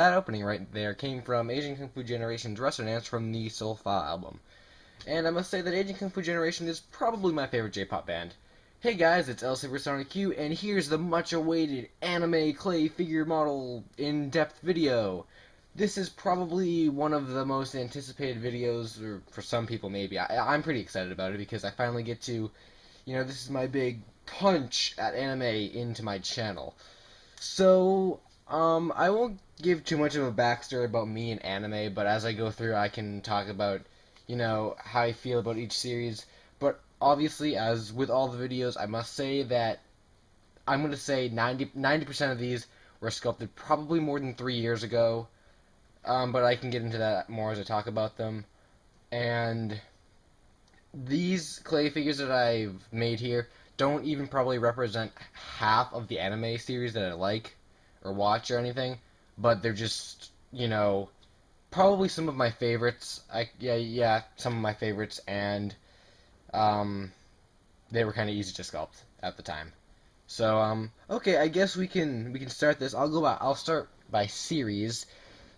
that opening right there came from Asian Kung Fu Generation's Resonance from the Soulfire album. And I must say that Asian Kung Fu Generation is probably my favorite J-pop band. Hey guys, it's El Supersonic Q, and here's the much-awaited anime clay figure model in-depth video. This is probably one of the most anticipated videos, or for some people maybe. I'm pretty excited about it because I finally get to, this is my big punch at anime into my channel. So, I won't give too much of a backstory about me and anime, but as I go through, I can talk about, how I feel about each series. But obviously, as with all the videos, I must say that I'm going to say 90% of these were sculpted probably more than 3 years ago. But I can get into that more as I talk about them. And these clay figures that I've made here don't even probably represent half of the anime series that I like or watch or anything, but they're just, probably some of my favorites. Some of my favorites, and they were kind of easy to sculpt at the time. So, okay, I guess we can start this. I'll start by series.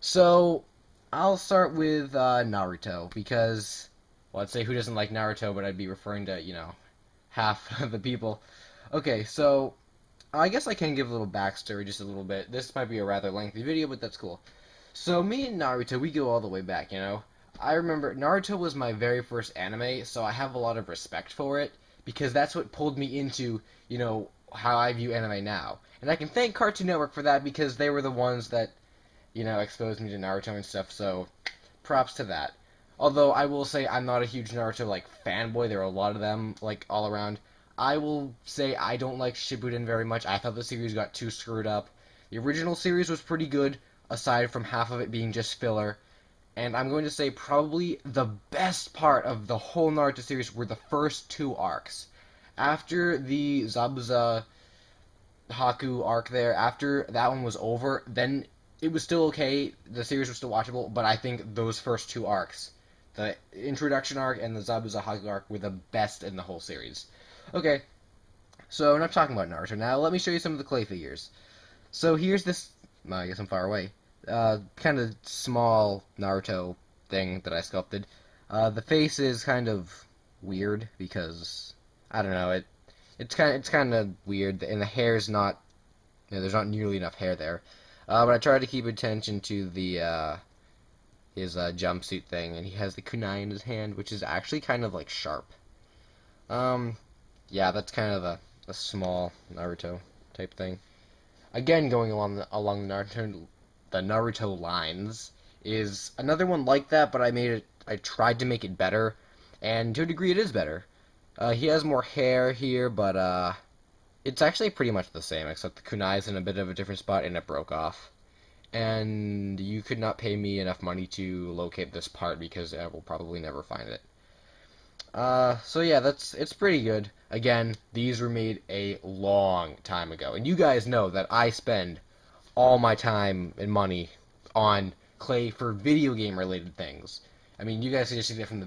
So, I'll start with Naruto, because, well, I'd say who doesn't like Naruto, but I'd be referring to, half of the people. Okay, so, I guess I can give a little backstory, just a little bit. This might be a rather lengthy video, but that's cool. So, me and Naruto, we go all the way back, I remember Naruto was my very first anime, so I have a lot of respect for it, because that's what pulled me into, how I view anime now. And I can thank Cartoon Network for that, because they were the ones that exposed me to Naruto and stuff, so props to that. Although I will say I'm not a huge Naruto, fanboy. There are a lot of them, all around. I will say I don't like Shippuden very much. I thought the series got too screwed up. The original series was pretty good, aside from half of it being just filler. And I'm going to say probably the best part of the whole Naruto series were the first 2 arcs. After the Zabuza Haku arc there, after that one was over, then it was still okay, the series was still watchable, but I think those first 2 arcs, the introduction arc and the Zabuza Haku arc, were the best in the whole series. Okay, so enough talking about Naruto. Now let me show you some of the clay figures. So here's this, I guess I'm far away, kind of small Naruto thing that I sculpted. The face is kind of weird because, I don't know, it's kind of weird, and the hair is not, there's not nearly enough hair there. But I tried to keep attention to the his jumpsuit thing, and he has the kunai in his hand, which is actually kind of sharp. Yeah, that's kind of a small Naruto type thing. Again, going along the Naruto lines is another one like that, but I tried to make it better, and to a degree it is better. He has more hair here, but it's actually pretty much the same, except the kunai is in a bit of a different spot and it broke off. And you could not pay me enough money to locate this part because I will probably never find it. So yeah, it's pretty good. Again, these were made a long time ago. And you guys know that I spend all my time and money on clay for video game related things. I mean, you guys can just see that from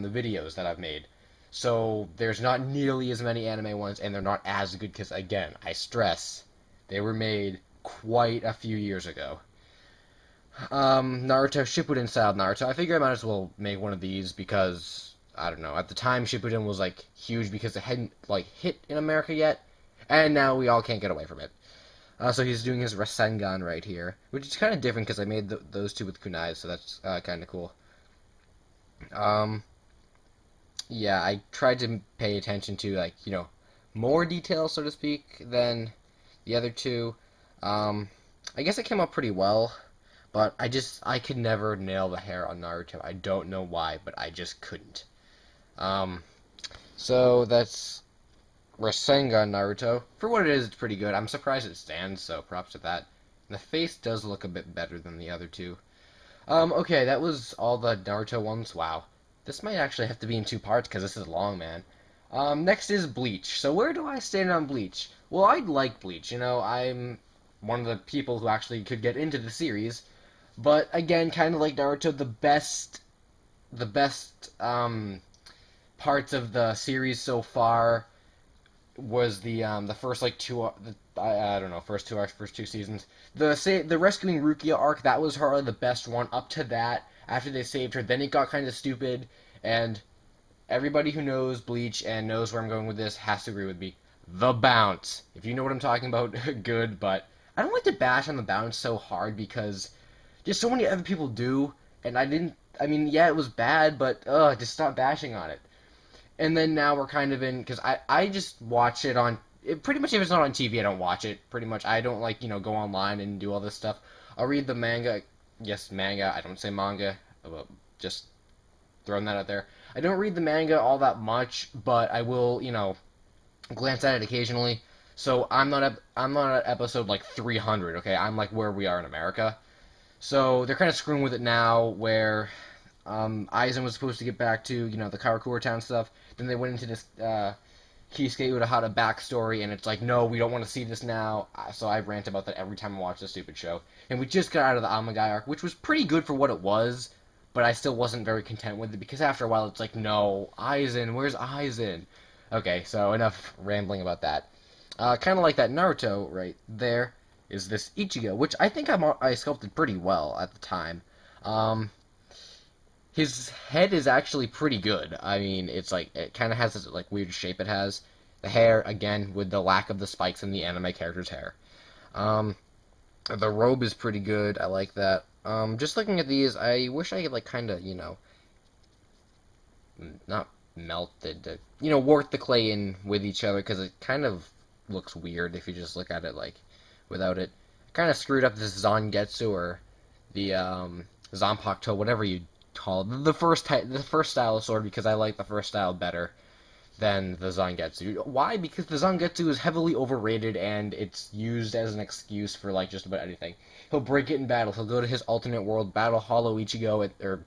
the videos that I've made. So there's not nearly as many anime ones, and they're not as good because, again, I stress, they were made quite a few years ago. Naruto, Shippuden style Naruto. I figure I might as well make one of these because, I don't know, at the time Shippuden was, huge because it hadn't, hit in America yet, and now we all can't get away from it. So he's doing his Rasengan right here, which is kind of different because I made those 2 with kunais, so that's kind of cool. Yeah, I tried to pay attention to, more detail, so to speak, than the other 2. I guess it came out pretty well, but I could never nail the hair on Naruto. I don't know why, but I just couldn't. So that's Rasengan Naruto. For what it is, it's pretty good. I'm surprised it stands, so props to that. And the face does look a bit better than the other 2. Okay, that was all the Naruto ones. Wow. This might actually have to be in 2 parts because this is long, man. Next is Bleach. So where do I stand on Bleach? Well, I like Bleach. I'm one of the people who actually could get into the series. But again, kind of like Naruto, the best parts of the series so far was the first 2 I don't know, first two arcs, first two seasons. The rescuing Rukia arc, that was probably the best one up to that. After they saved her, then it got kind of stupid, and everybody who knows Bleach and knows where I'm going with this has to agree with me. The bounce. If you know what I'm talking about, good, but I don't like to bash on the bounce so hard because just so many other people do, and I didn't. I mean, yeah, it was bad, but just stop bashing on it. And then now we're kind of in because I just watch it on pretty much if it's not on TV I don't watch it pretty much I don't like go online and do all this stuff. I'll read the manga, yes manga. I don't say manga, just throwing that out there. I don't read the manga all that much, but I will glance at it occasionally. So I'm not at episode like 300. Okay, I'm like where we are in America. So they're kind of screwing with it now, where Aizen was supposed to get back to the Karakura Town stuff. Then they went into this Kisuke Urahara backstory, and it's like, no, we don't want to see this now. So I rant about that every time I watch this stupid show. And we just got out of the Amagai arc, which was pretty good for what it was, but I still wasn't very content with it because after a while it's like, no, Aizen, where's Aizen? Okay, so enough rambling about that. Kind of like that Naruto right there is this Ichigo, which I think I sculpted pretty well at the time. His head is actually pretty good. I mean, it's like it kind of has this like weird shape it has. The hair, again, with the lack of the spikes in the anime character's hair. The robe is pretty good. I like that. Just looking at these, I wish I could like kind of not melted, work the clay in with each other because it kind of looks weird if you just look at it like without it. Kind of screwed up this Zangetsu or the Zanpakuto, whatever you call it. The first style of sword because I like the first style better than the Zangetsu. Why? Because the Zangetsu is heavily overrated and it's used as an excuse for like just about anything. He'll break it in battle. He'll go to his alternate world, battle Hollow Ichigo or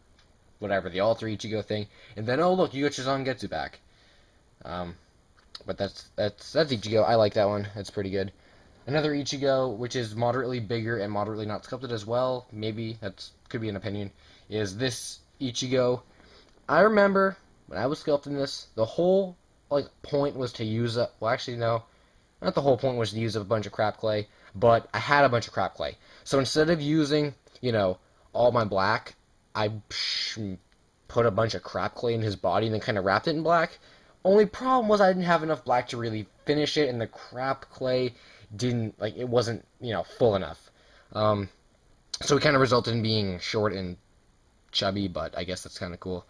whatever, the Alter Ichigo thing, and then oh look, you got your Zangetsu back. But that's Ichigo. I like that one. That's pretty good. Another Ichigo, which is moderately bigger and moderately not sculpted as well, maybe that's could be an opinion, is this Ichigo. I remember when I was sculpting this, the whole point was to use a well actually no, not the whole point was to use a bunch of crap clay, but I had a bunch of crap clay. So instead of using, all my black, I put a bunch of crap clay in his body and then kind of wrapped it in black. Only problem was I didn't have enough black to really finish it, and the crap clay didn't it wasn't full enough. So it kind of resulted in being short and chubby, but I guess that's kind of cool,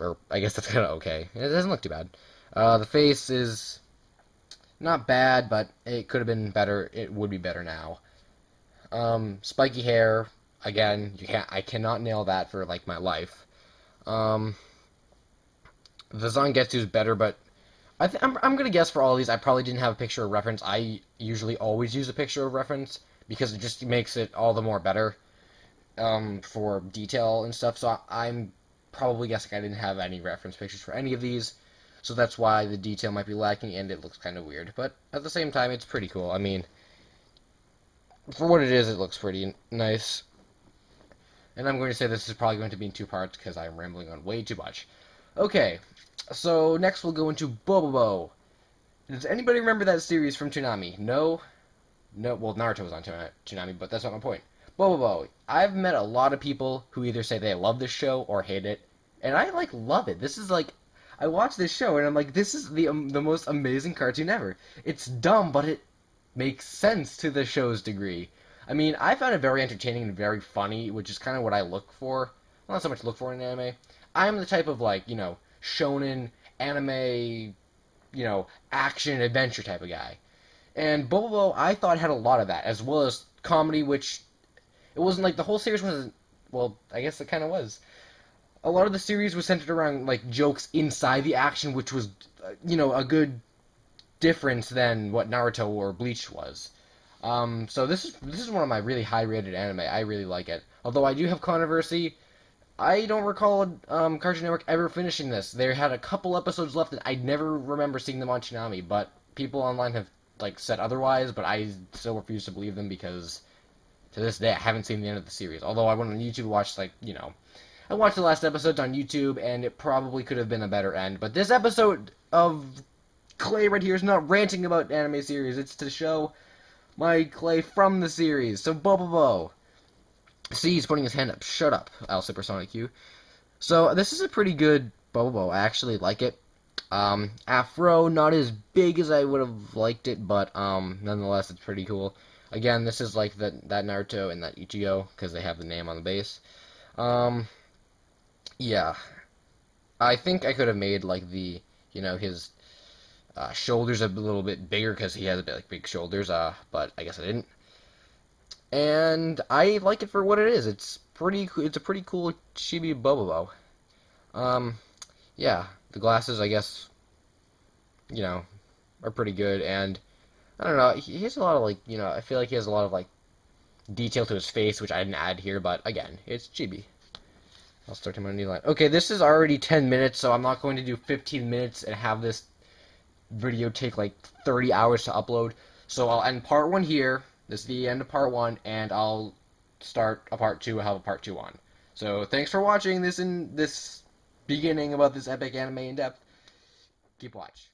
or I guess that's kind of okay. It doesn't look too bad. The face is not bad, but it could have been better. It would be better now. Spiky hair. Again, I cannot nail that for like my life. The Zangetsu is better, but I'm gonna guess for all these I probably didn't have a picture of reference. I usually always use a picture of reference because it just makes it all the more better for detail and stuff. So I'm probably guessing I didn't have any reference pictures for any of these, so that's why the detail might be lacking and it looks kind of weird. But at the same time, it's pretty cool. I mean, for what it is, it looks pretty nice. And I'm going to say this is probably going to be in two parts because I'm rambling on way too much. Okay, so next we'll go into Bo-BoBo. Does anybody remember that series from Toonami? No? No, well, Naruto was on Toonami, but that's not my point. Bo-BoBo. I've met a lot of people who either say they love this show or hate it, and I, love it. This is, I watch this show, and I'm like, this is the most amazing cartoon ever. It's dumb, but it makes sense to the show's degree. I mean, I found it very entertaining and very funny, which is kind of what I look for. Well, not so much look for in anime. I'm the type of, shonen, anime, action, adventure type of guy. And Bo-BoBo, I thought had a lot of that, as well as comedy, which it wasn't the whole series wasn't, well, I guess it kind of was. A lot of the series was centered around, jokes inside the action, which was, a good difference than what Naruto or Bleach was. So this is one of my really high-rated anime. I really like it. Although I do have controversy, I don't recall Cartoon Network ever finishing this. They had a couple episodes left, and I never remember seeing them on Toonami, but people online have said otherwise, but I still refuse to believe them because to this day I haven't seen the end of the series. Although I went on YouTube and watched I watched the last episodes on YouTube, and it probably could have been a better end. But this episode of Clay right here is not ranting about anime series. It's to show my clay from the series. So Bo-BoBo. See, he's putting his hand up. Shut up, I'll supersonic you. So this is a pretty good Bo-BoBo. I actually like it. Afro, not as big as I would have liked it, but nonetheless, it's pretty cool. Again, this is like that Naruto and that Ichigo because they have the name on the base. Um, yeah, I think I could have made like his shoulders a little bit bigger because he has a bit like big shoulders. But I guess I didn't. And I like it for what it is. It's pretty. It's a pretty cool chibi Bo-BoBo. Um, yeah, the glasses, I guess, are pretty good. And I don't know, he has a lot of I feel like he has a lot of detail to his face, which I didn't add here. But again, it's chibi. I'll start him on a new line. Okay, this is already 10 minutes, so I'm not going to do 15 minutes and have this video take like 30 hours to upload. So I'll end part 1 here. This is the end of part 1, and I'll start a part 2, have a part 2 on. So thanks for watching this beginning about this epic anime in depth. Keep watch.